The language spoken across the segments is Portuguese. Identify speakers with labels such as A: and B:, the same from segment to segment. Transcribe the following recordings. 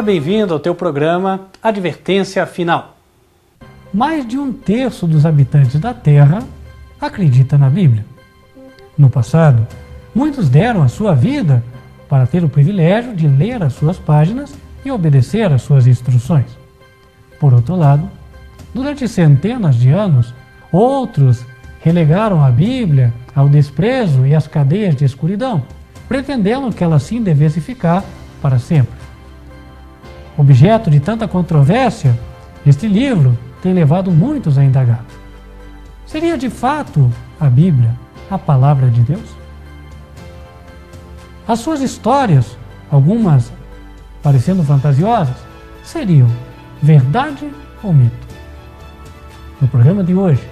A: bem-vindo ao teu programa Advertência Final.
B: Mais de 1/3 dos habitantes da Terra acredita na Bíblia. No passado, muitos deram a sua vida para ter o privilégio de ler as suas páginas e obedecer às suas instruções. Por outro lado, durante centenas de anos, outros relegaram a Bíblia ao desprezo e às cadeias de escuridão, pretendendo que ela assim devesse ficar para sempre. Objeto de tanta controvérsia, este livro tem levado muitos a indagar. Seria de fato a Bíblia a palavra de Deus? As suas histórias, algumas parecendo fantasiosas, seriam verdade ou mito? No programa de hoje,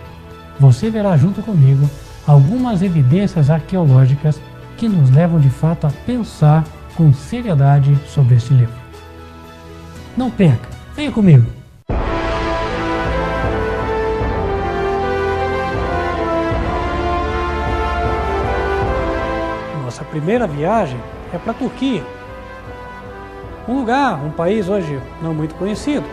B: você verá junto comigo algumas evidências arqueológicas que nos levam de fato a pensar com seriedade sobre este livro. Não perca, venha comigo!
A: Nossa primeira viagem é para a Turquia. Um país hoje não muito conhecido,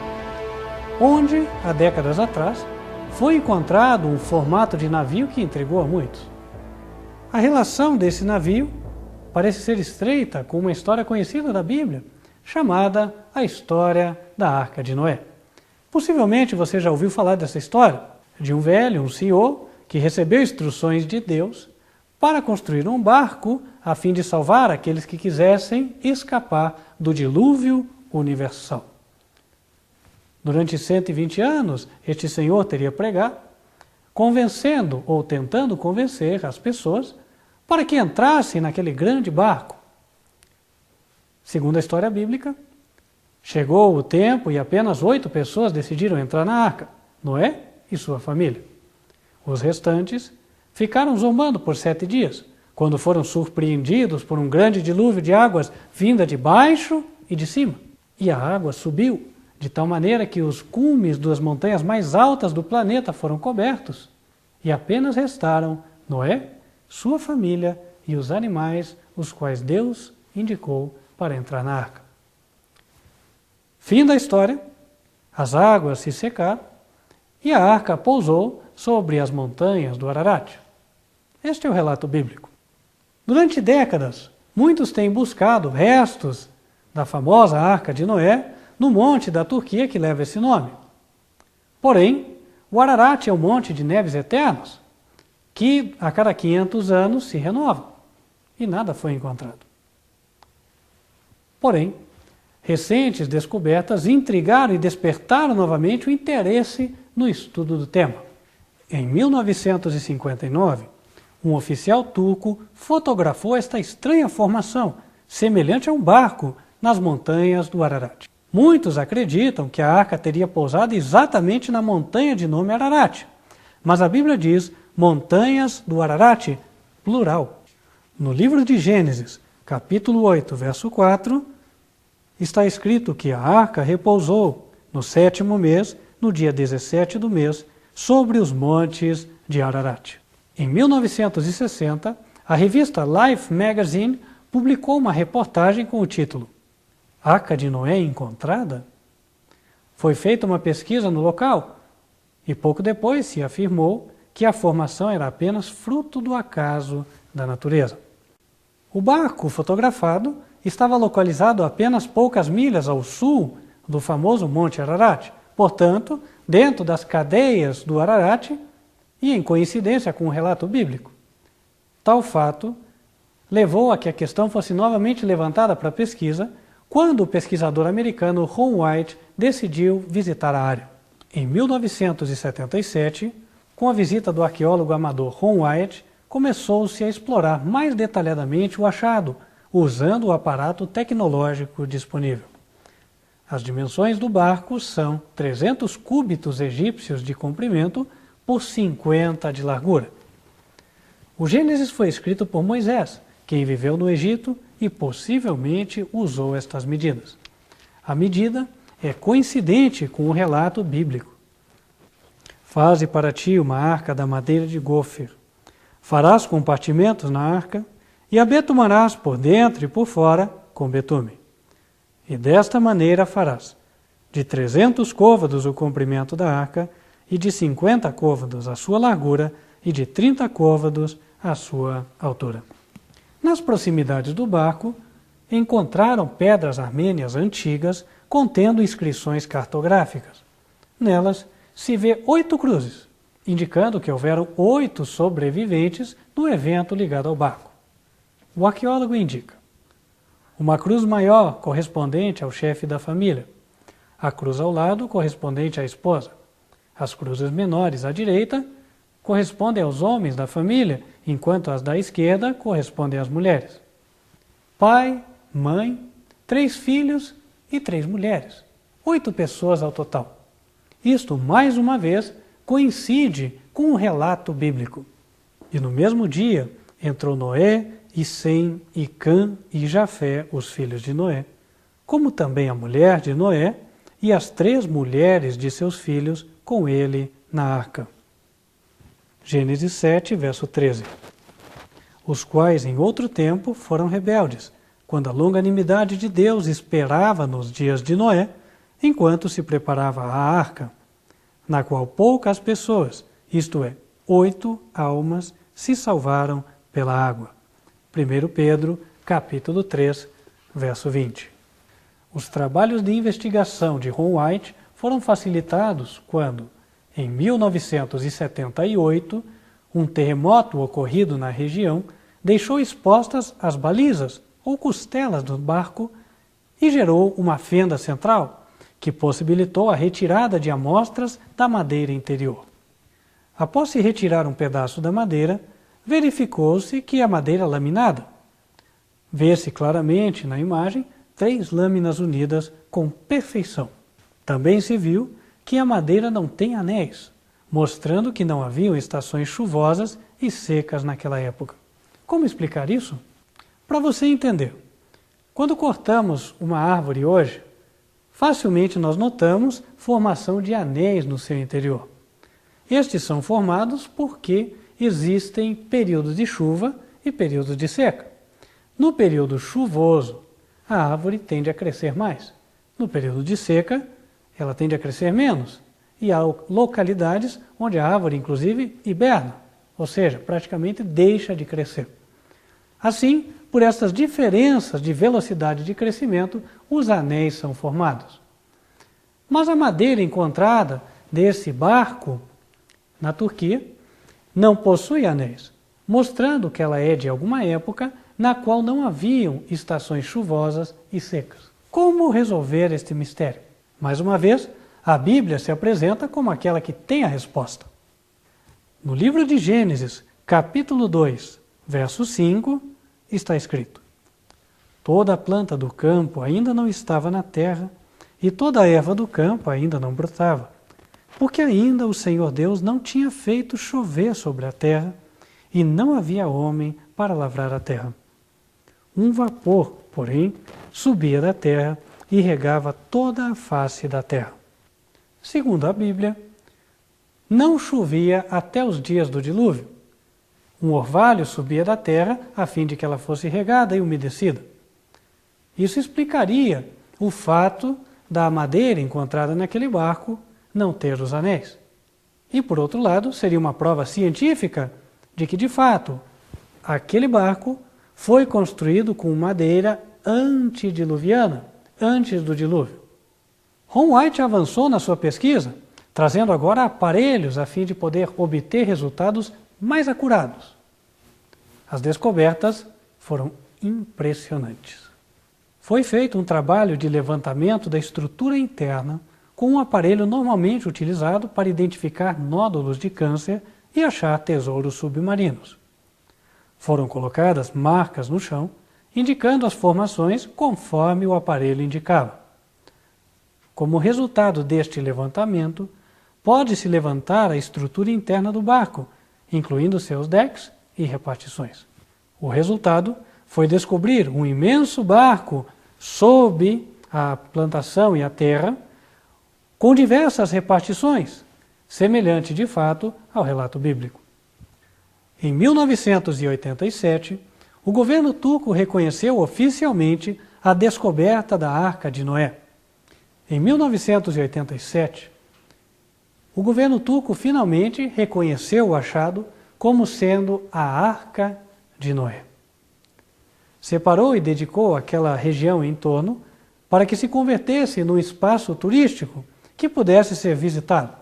A: onde, há décadas atrás, foi encontrado um formato de navio que intrigou a muitos. A relação desse navio parece ser estreita com uma história conhecida da Bíblia, chamada a história da Arca de Noé. Possivelmente você já ouviu falar dessa história, de um velho, um senhor, que recebeu instruções de Deus para construir um barco a fim de salvar aqueles que quisessem escapar do dilúvio universal. Durante 120 anos, este senhor teria pregado, convencendo ou tentando convencer as pessoas para que entrassem naquele grande barco. Segundo a história bíblica, chegou o tempo e apenas 8 pessoas decidiram entrar na arca, Noé e sua família. Os restantes ficaram zombando por 7 dias, quando foram surpreendidos por um grande dilúvio de águas vinda de baixo e de cima. E a água subiu, de tal maneira que os cumes das montanhas mais altas do planeta foram cobertos, e apenas restaram Noé, sua família e os animais, os quais Deus indicou para entrar na arca. Fim da história, as águas se secaram e a arca pousou sobre as montanhas do Ararat. Este é o relato bíblico. Durante décadas, muitos têm buscado restos da famosa Arca de Noé no monte da Turquia que leva esse nome. Porém, o Ararat é um monte de neves eternos que a cada 500 anos se renova e nada foi encontrado. Porém, recentes descobertas intrigaram e despertaram novamente o interesse no estudo do tema. Em 1959, um oficial turco fotografou esta estranha formação, semelhante a um barco, nas montanhas do Ararat. Muitos acreditam que a arca teria pousado exatamente na montanha de nome Ararat, mas a Bíblia diz montanhas do Ararat, plural. No livro de Gênesis, capítulo 8, verso 4, está escrito que a arca repousou no 7º mês, no dia 17 do mês, sobre os montes de Ararat. Em 1960, a revista Life Magazine publicou uma reportagem com o título Arca de Noé encontrada? Foi feita uma pesquisa no local e pouco depois se afirmou que a formação era apenas fruto do acaso da natureza. O barco fotografado estava localizado a apenas poucas milhas ao sul do famoso Monte Ararat, portanto, dentro das cadeias do Ararat e em coincidência com o relato bíblico. Tal fato levou a que a questão fosse novamente levantada para pesquisa quando o pesquisador americano Ron White decidiu visitar a área. Em 1977, com a visita do arqueólogo amador Ron White, começou-se a explorar mais detalhadamente o achado, usando o aparato tecnológico disponível. As dimensões do barco são 300 cúbitos egípcios de comprimento por 50 de largura. O Gênesis foi escrito por Moisés, quem viveu no Egito e possivelmente usou estas medidas. A medida é coincidente com o relato bíblico. Faze para ti uma arca da madeira de gofer. Farás compartimentos na arca e a betumarás por dentro e por fora com betume. E desta maneira farás: de 300 côvados o comprimento da arca, e de 50 côvados a sua largura, e de 30 côvados a sua altura. Nas proximidades do barco, encontraram pedras armênias antigas contendo inscrições cartográficas. Nelas se vê 8 cruzes, indicando que houveram 8 sobreviventes no evento ligado ao barco. O arqueólogo indica: uma cruz maior correspondente ao chefe da família, a cruz ao lado correspondente à esposa, as cruzes menores à direita correspondem aos homens da família, enquanto as da esquerda correspondem às mulheres. Pai, mãe, 3 filhos e 3 mulheres. 8 pessoas ao total. Isto, mais uma vez, coincide com o relato bíblico. E no mesmo dia entrou Noé, e Sem, e Cã, e Jafé, os filhos de Noé, como também a mulher de Noé, e as 3 mulheres de seus filhos com ele na arca. Gênesis 7, verso 13. Os quais em outro tempo foram rebeldes, quando a longanimidade de Deus esperava nos dias de Noé, enquanto se preparava a arca, na qual poucas pessoas, isto é, 8 almas, se salvaram pela água. 1 Pedro, capítulo 3, verso 20. Os trabalhos de investigação de Ron White foram facilitados quando, em 1978, um terremoto ocorrido na região deixou expostas as balizas ou costelas do barco e gerou uma fenda central, que possibilitou a retirada de amostras da madeira interior. Após se retirar um pedaço da madeira, verificou-se que a madeira laminada. Vê-se claramente na imagem 3 lâminas unidas com perfeição. Também se viu que a madeira não tem anéis, mostrando que não haviam estações chuvosas e secas naquela época. Como explicar isso? Para você entender, quando cortamos uma árvore hoje, facilmente nós notamos formação de anéis no seu interior. Estes são formados porque existem períodos de chuva e períodos de seca. No período chuvoso, a árvore tende a crescer mais. No período de seca, ela tende a crescer menos. E há localidades onde a árvore, inclusive, hiberna, ou seja, praticamente deixa de crescer. Assim, por essas diferenças de velocidade de crescimento, os anéis são formados. Mas a madeira encontrada desse barco na Turquia não possui anéis, mostrando que ela é de alguma época na qual não haviam estações chuvosas e secas. Como resolver este mistério? Mais uma vez, a Bíblia se apresenta como aquela que tem a resposta. No livro de Gênesis, capítulo 2, verso 5, está escrito: toda a planta do campo ainda não estava na terra, e toda a erva do campo ainda não brotava, porque ainda o Senhor Deus não tinha feito chover sobre a terra, e não havia homem para lavrar a terra. Um vapor, porém, subia da terra e regava toda a face da terra. Segundo a Bíblia, não chovia até os dias do dilúvio. Um orvalho subia da terra a fim de que ela fosse regada e umedecida. Isso explicaria o fato da madeira encontrada naquele barco não ter os anéis. E, por outro lado, seria uma prova científica de que, de fato, aquele barco foi construído com madeira antediluviana, antes do dilúvio. Ron White avançou na sua pesquisa, trazendo agora aparelhos a fim de poder obter resultados mais acurados. As descobertas foram impressionantes. Foi feito um trabalho de levantamento da estrutura interna com um aparelho normalmente utilizado para identificar nódulos de câncer e achar tesouros submarinos. Foram colocadas marcas no chão, indicando as formações conforme o aparelho indicava. Como resultado deste levantamento, pode-se levantar a estrutura interna do barco, incluindo seus decks e repartições. O resultado foi descobrir um imenso barco sob a plantação e a terra, com diversas repartições, semelhante de fato ao relato bíblico. Em 1987, o governo turco reconheceu oficialmente a descoberta da Arca de Noé. Em 1987, o governo turco finalmente reconheceu o achado como sendo a Arca de Noé. Separou e dedicou aquela região em torno para que se convertesse num espaço turístico que pudesse ser visitado.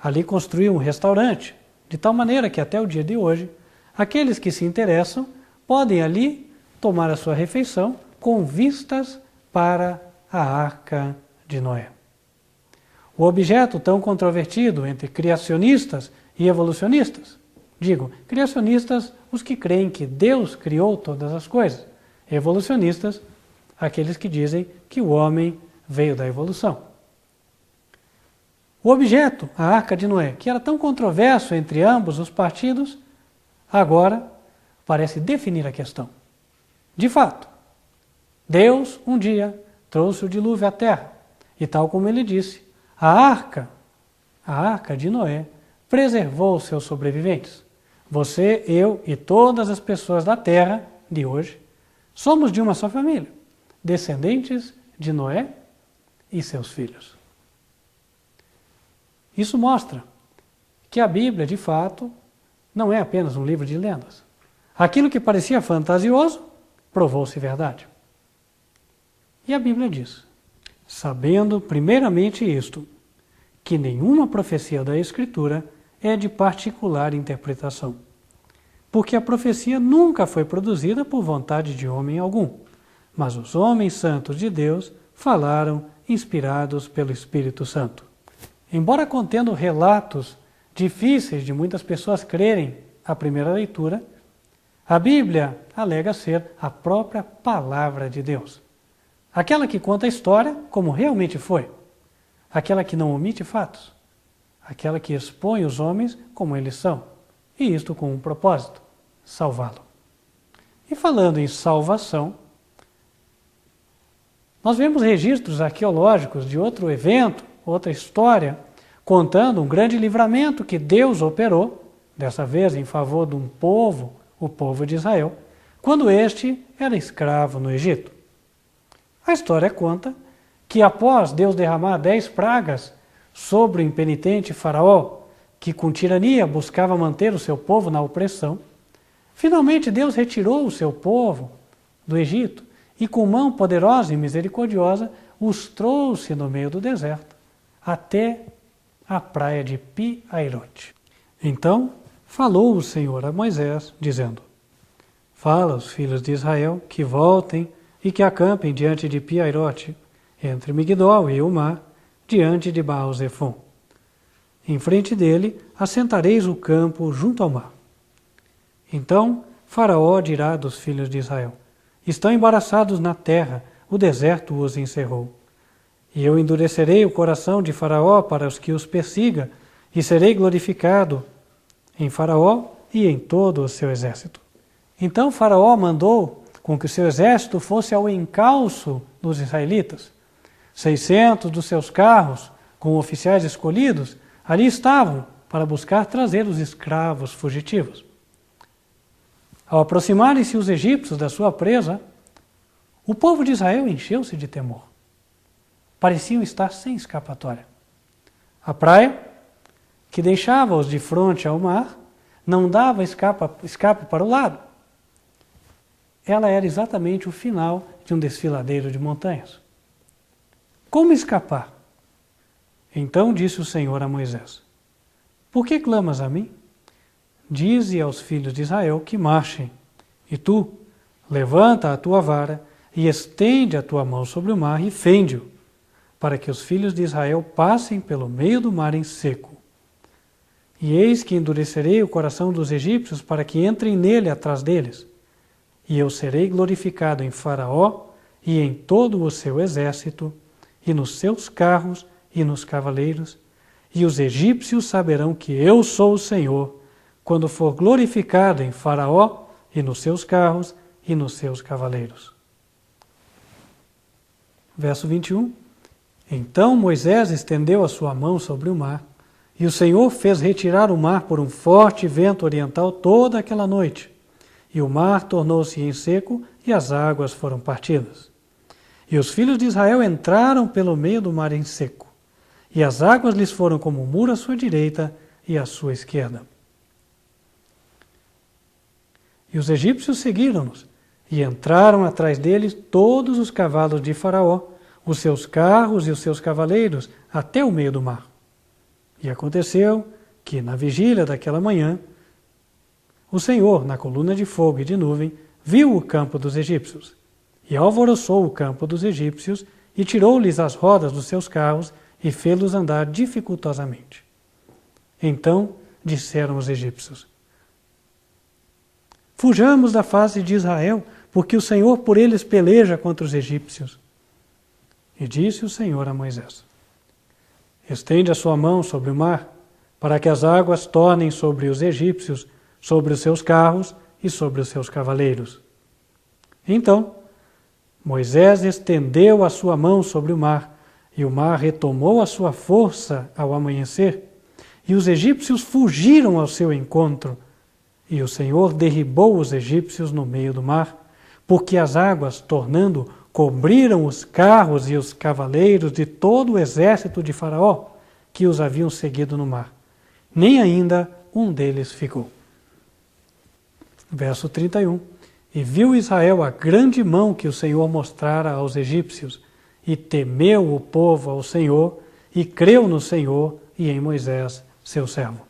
A: Ali construiu um restaurante, de tal maneira que até o dia de hoje, aqueles que se interessam podem ali tomar a sua refeição com vistas para a Arca de Noé. O objeto tão controvertido entre criacionistas e evolucionistas, digo, criacionistas os que creem que Deus criou todas as coisas, evolucionistas aqueles que dizem que o homem veio da evolução. O objeto, a Arca de Noé, que era tão controverso entre ambos os partidos, agora parece definir a questão. De fato, Deus um dia trouxe o dilúvio à terra, e tal como ele disse, a Arca de Noé, preservou os seus sobreviventes. Você, eu e todas as pessoas da terra de hoje somos de uma só família, descendentes de Noé e seus filhos. Isso mostra que a Bíblia, de fato, não é apenas um livro de lendas. Aquilo que parecia fantasioso provou-se verdade. E a Bíblia diz, sabendo primeiramente isto, que nenhuma profecia da Escritura é de particular interpretação, porque a profecia nunca foi produzida por vontade de homem algum, mas os homens santos de Deus falaram inspirados pelo Espírito Santo. Embora contendo relatos difíceis de muitas pessoas crerem à primeira leitura, a Bíblia alega ser a própria palavra de Deus. Aquela que conta a história como realmente foi. Aquela que não omite fatos. Aquela que expõe os homens como eles são. E isto com um propósito, salvá-lo. E falando em salvação, nós vemos registros arqueológicos de outro evento, outra história, contando um grande livramento que Deus operou, dessa vez em favor de um povo, o povo de Israel, quando este era escravo no Egito. A história conta que após Deus derramar 10 pragas sobre o impenitente faraó, que com tirania buscava manter o seu povo na opressão, finalmente Deus retirou o seu povo do Egito e com mão poderosa e misericordiosa os trouxe no meio do deserto até a praia de Pi-Hairote. Então falou o Senhor a Moisés, dizendo, fala aos filhos de Israel que voltem e que acampem diante de Pi-Hairote, entre Migdol e o mar, diante de Baal-Zefon. Em frente dele assentareis o campo junto ao mar. Então Faraó dirá dos filhos de Israel, estão embaraçados na terra, o deserto os encerrou. E eu endurecerei o coração de Faraó para os que os persiga, e serei glorificado em Faraó e em todo o seu exército. Então Faraó mandou com que o seu exército fosse ao encalço dos israelitas. 600 dos seus carros, com oficiais escolhidos, ali estavam para buscar trazer os escravos fugitivos. Ao aproximarem-se os egípcios da sua presa, o povo de Israel encheu-se de temor. Pareciam estar sem escapatória. A praia, que deixava-os de frente ao mar, não dava escape para o lado. Ela era exatamente o final de um desfiladeiro de montanhas. Como escapar? Então disse o Senhor a Moisés, por que clamas a mim? Dize aos filhos de Israel que marchem, e tu, levanta a tua vara e estende a tua mão sobre o mar e fende-o, para que os filhos de Israel passem pelo meio do mar em seco. E eis que endurecerei o coração dos egípcios para que entrem nele atrás deles, e eu serei glorificado em Faraó e em todo o seu exército, e nos seus carros e nos cavaleiros, e os egípcios saberão que eu sou o Senhor, quando for glorificado em Faraó e nos seus carros e nos seus cavaleiros. Verso 21. Então Moisés estendeu a sua mão sobre o mar, e o Senhor fez retirar o mar por um forte vento oriental toda aquela noite, e o mar tornou-se em seco e as águas foram partidas. E os filhos de Israel entraram pelo meio do mar em seco, e as águas lhes foram como um muro à sua direita e à sua esquerda. E os egípcios seguiram-nos, e entraram atrás deles todos os cavalos de Faraó, os seus carros e os seus cavaleiros, até o meio do mar. E aconteceu que, na vigília daquela manhã, o Senhor, na coluna de fogo e de nuvem, viu o campo dos egípcios, e alvoroçou o campo dos egípcios, e tirou-lhes as rodas dos seus carros, e fê-los andar dificultosamente. Então disseram os egípcios: fujamos da face de Israel, porque o Senhor por eles peleja contra os egípcios. E disse o Senhor a Moisés: estende a sua mão sobre o mar, para que as águas tornem sobre os egípcios, sobre os seus carros e sobre os seus cavaleiros. Então Moisés estendeu a sua mão sobre o mar, e o mar retomou a sua força ao amanhecer, e os egípcios fugiram ao seu encontro, e o Senhor derribou os egípcios no meio do mar, porque as águas, tornando, cobriram os carros e os cavaleiros de todo o exército de Faraó, que os haviam seguido no mar. Nem ainda um deles ficou. Verso 31. E viu Israel a grande mão que o Senhor mostrara aos egípcios, e temeu o povo ao Senhor, e creu no Senhor e em Moisés, seu servo.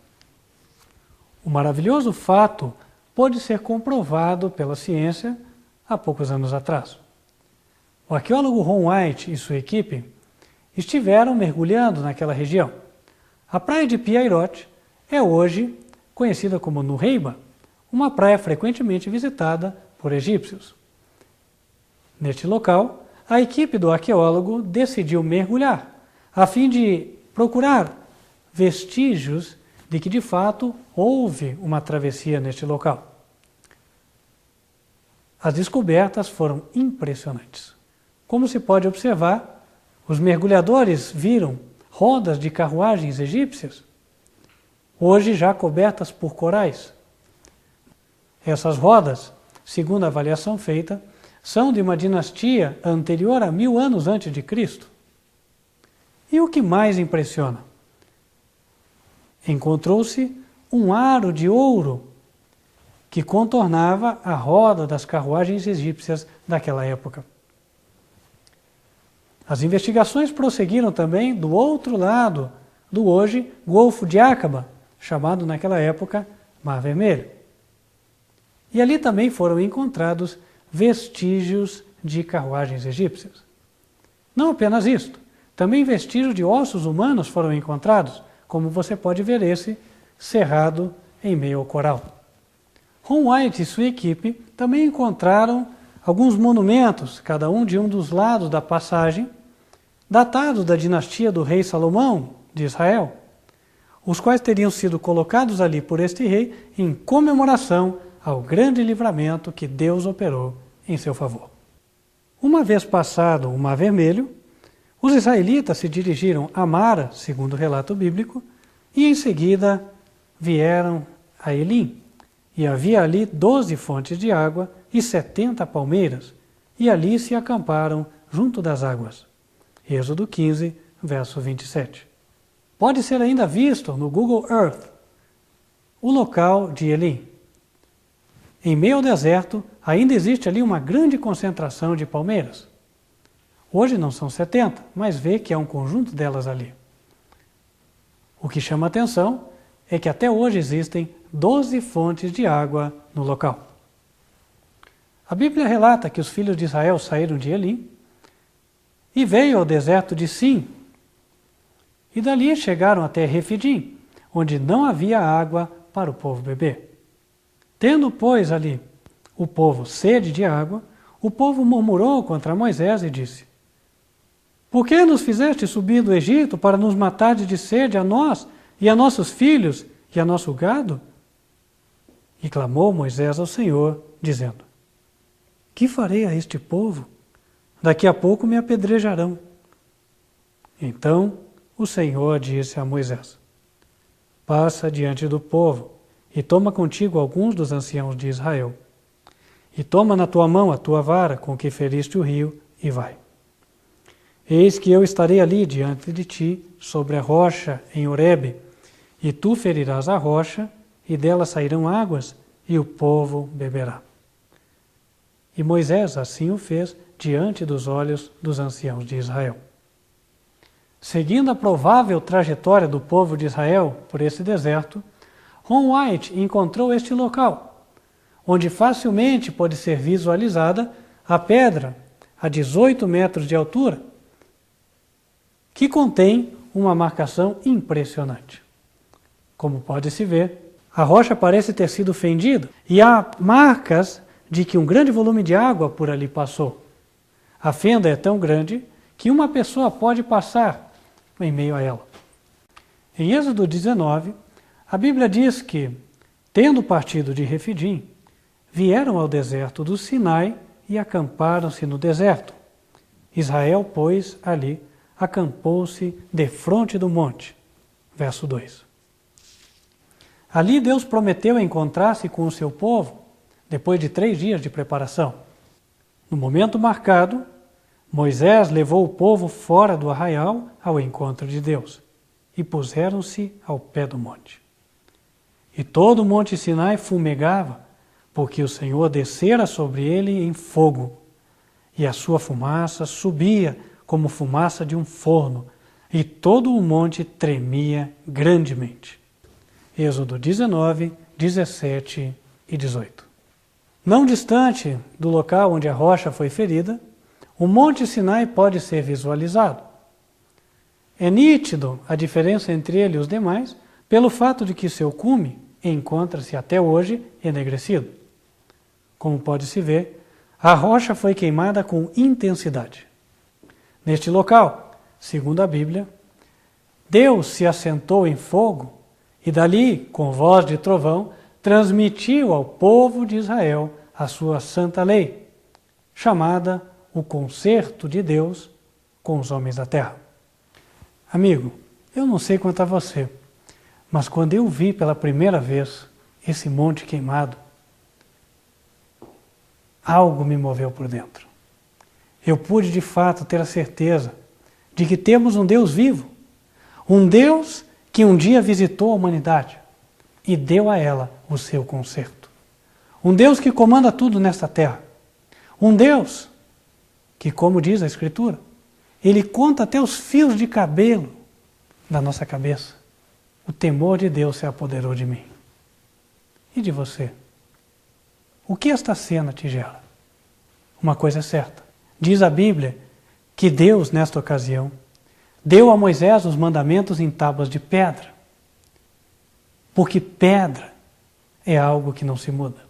A: O maravilhoso fato pôde ser comprovado pela ciência há poucos anos atrás. O arqueólogo Ron White e sua equipe estiveram mergulhando naquela região. A praia de Piairote é hoje conhecida como Nureiba, uma praia frequentemente visitada por egípcios. Neste local, a equipe do arqueólogo decidiu mergulhar, a fim de procurar vestígios de que de fato houve uma travessia neste local. As descobertas foram impressionantes. Como se pode observar, os mergulhadores viram rodas de carruagens egípcias, hoje já cobertas por corais. Essas rodas, segundo a avaliação feita, são de uma dinastia anterior a 1000 anos antes de Cristo. E o que mais impressiona? Encontrou-se um aro de ouro que contornava a roda das carruagens egípcias daquela época. As investigações prosseguiram também do outro lado do hoje Golfo de Aqaba, chamado naquela época Mar Vermelho. E ali também foram encontrados vestígios de carruagens egípcias. Não apenas isto, também vestígios de ossos humanos foram encontrados, como você pode ver esse cerrado em meio ao coral. Ron White e sua equipe também encontraram alguns monumentos, cada um de um dos lados da passagem, datados da dinastia do rei Salomão de Israel, os quais teriam sido colocados ali por este rei em comemoração ao grande livramento que Deus operou em seu favor. Uma vez passado o Mar Vermelho, os israelitas se dirigiram a Mara, segundo o relato bíblico, e em seguida vieram a Elim. E havia ali 12 fontes de água e 70 palmeiras, e ali se acamparam junto das águas. Êxodo 15, verso 27. Pode ser ainda visto no Google Earth o local de Elim. Em meio ao deserto, ainda existe ali uma grande concentração de palmeiras. Hoje não são 70, mas vê que há um conjunto delas ali. O que chama atenção é que até hoje existem 12 fontes de água no local. A Bíblia relata que os filhos de Israel saíram de Elim e veio ao deserto de Sim, e dali chegaram até Refidim, onde não havia água para o povo beber. Tendo, pois, ali o povo sede de água, o povo murmurou contra Moisés e disse: por que nos fizeste subir do Egito para nos matar de sede a nós e a nossos filhos e a nosso gado? E clamou Moisés ao Senhor, dizendo: que farei a este povo? Daqui a pouco me apedrejarão. Então o Senhor disse a Moisés: passa diante do povo e toma contigo alguns dos anciãos de Israel. E toma na tua mão a tua vara com que feriste o rio e vai. Eis que eu estarei ali diante de ti, sobre a rocha em Horebe, e tu ferirás a rocha, e dela sairão águas, e o povo beberá. E Moisés assim o fez diante dos olhos dos anciãos de Israel. Seguindo a provável trajetória do povo de Israel por esse deserto, Ron White encontrou este local, onde facilmente pode ser visualizada a pedra a 18 metros de altura, que contém uma marcação impressionante. Como pode-se ver, a rocha parece ter sido fendida e há marcas de que um grande volume de água por ali passou. A fenda é tão grande que uma pessoa pode passar em meio a ela. Em Êxodo 19, a Bíblia diz que, tendo partido de Refidim, vieram ao deserto do Sinai e acamparam-se no deserto. Israel, pois, ali acampou-se defronte do monte. Verso 2. Ali Deus prometeu encontrar-se com o seu povo, depois de 3 dias de preparação. No momento marcado, Moisés levou o povo fora do arraial ao encontro de Deus, e puseram-se ao pé do monte. E todo o monte Sinai fumegava, porque o Senhor descera sobre ele em fogo, e a sua fumaça subia como fumaça de um forno, e todo o monte tremia grandemente. Êxodo 19, 17 e 18. Não distante do local onde a rocha foi ferida, o monte Sinai pode ser visualizado. É nítido a diferença entre ele e os demais, pelo fato de que seu cume encontra-se até hoje enegrecido. Como pode-se ver, a rocha foi queimada com intensidade. Neste local, segundo a Bíblia, Deus se assentou em fogo e dali, com voz de trovão, transmitiu ao povo de Israel a sua santa lei, chamada o concerto de Deus com os homens da terra. Amigo, eu não sei quanto a você, mas quando eu vi pela primeira vez esse monte queimado, algo me moveu por dentro. Eu pude de fato ter a certeza de que temos um Deus vivo, um Deus que um dia visitou a humanidade e deu a ela o seu conserto. Um Deus que comanda tudo nesta terra. Um Deus que, como diz a Escritura, Ele conta até os fios de cabelo da nossa cabeça. O temor de Deus se apoderou de mim. E de você? O que esta cena te gera? Uma coisa é certa. Diz a Bíblia que Deus, nesta ocasião, deu a Moisés os mandamentos em tábuas de pedra. Porque pedra é algo que não se muda.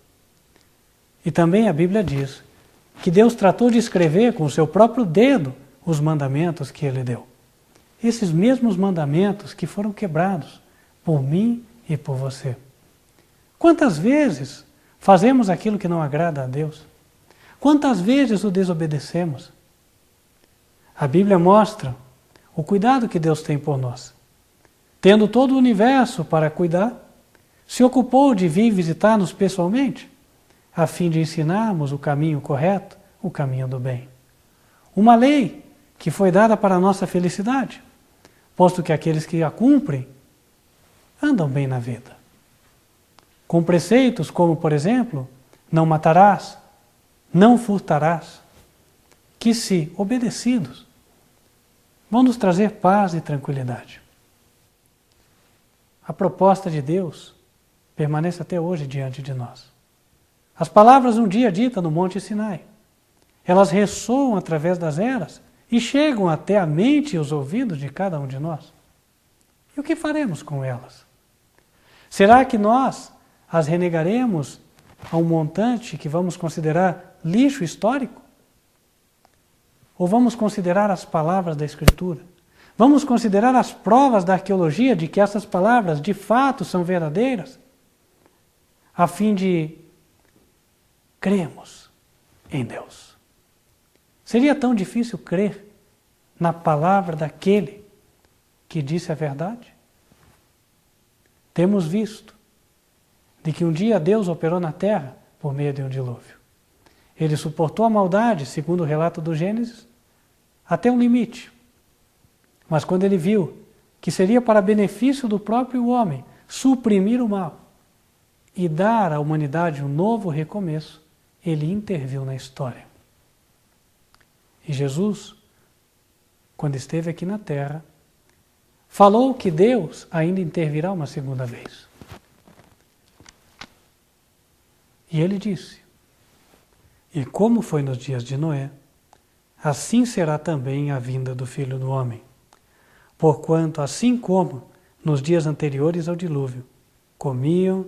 A: E também a Bíblia diz que Deus tratou de escrever com o seu próprio dedo os mandamentos que Ele deu. Esses mesmos mandamentos que foram quebrados por mim e por você. Quantas vezes fazemos aquilo que não agrada a Deus? Quantas vezes o desobedecemos? A Bíblia mostra o cuidado que Deus tem por nós. Tendo todo o universo para cuidar, se ocupou de vir visitar-nos pessoalmente, a fim de ensinarmos o caminho correto, o caminho do bem. Uma lei que foi dada para a nossa felicidade, posto que aqueles que a cumprem andam bem na vida. Com preceitos como, por exemplo, não matarás, não furtarás, que se obedecidos, vão nos trazer paz e tranquilidade. A proposta de Deus permanece até hoje diante de nós. As palavras um dia ditas no Monte Sinai, elas ressoam através das eras e chegam até a mente e os ouvidos de cada um de nós. E o que faremos com elas? Será que nós as renegaremos a um montante que vamos considerar lixo histórico? Ou vamos considerar as palavras da Escritura? Vamos considerar as provas da arqueologia de que essas palavras de fato são verdadeiras? A fim de crermos em Deus. Seria tão difícil crer na palavra daquele que disse a verdade? Temos visto de que um dia Deus operou na terra por meio de um dilúvio. Ele suportou a maldade, segundo o relato do Gênesis, até um limite. Mas quando ele viu que seria para benefício do próprio homem suprimir o mal e dar à humanidade um novo recomeço, ele interviu na história. E Jesus, quando esteve aqui na terra, falou que Deus ainda intervirá uma segunda vez. E ele disse: e como foi nos dias de Noé, assim será também a vinda do Filho do Homem. Porquanto, assim como nos dias anteriores ao dilúvio, comiam,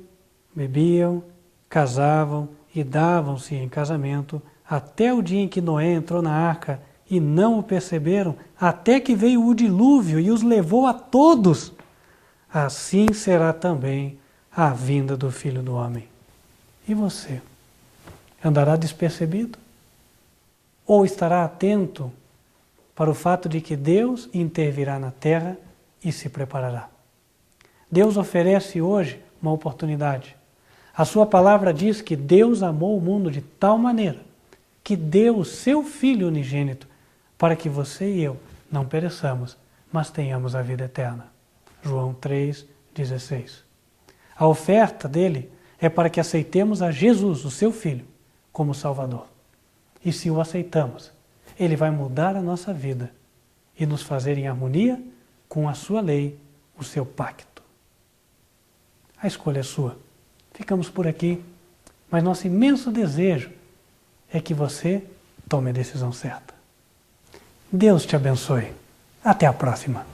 A: bebiam, casavam e davam-se em casamento, até o dia em que Noé entrou na arca, e não o perceberam, até que veio o dilúvio e os levou a todos, assim será também a vinda do Filho do Homem. E você? Andará despercebido? Ou estará atento para o fato de que Deus intervirá na terra e se preparará? Deus oferece hoje uma oportunidade. A sua palavra diz que Deus amou o mundo de tal maneira que deu o seu Filho unigênito para que você e eu não pereçamos, mas tenhamos a vida eterna. João 3,16. A oferta dele é para que aceitemos a Jesus, o seu Filho, como Salvador. E se o aceitamos, ele vai mudar a nossa vida e nos fazer em harmonia com a sua lei, o seu pacto. A escolha é sua. Ficamos por aqui, mas nosso imenso desejo é que você tome a decisão certa. Deus te abençoe. Até a próxima.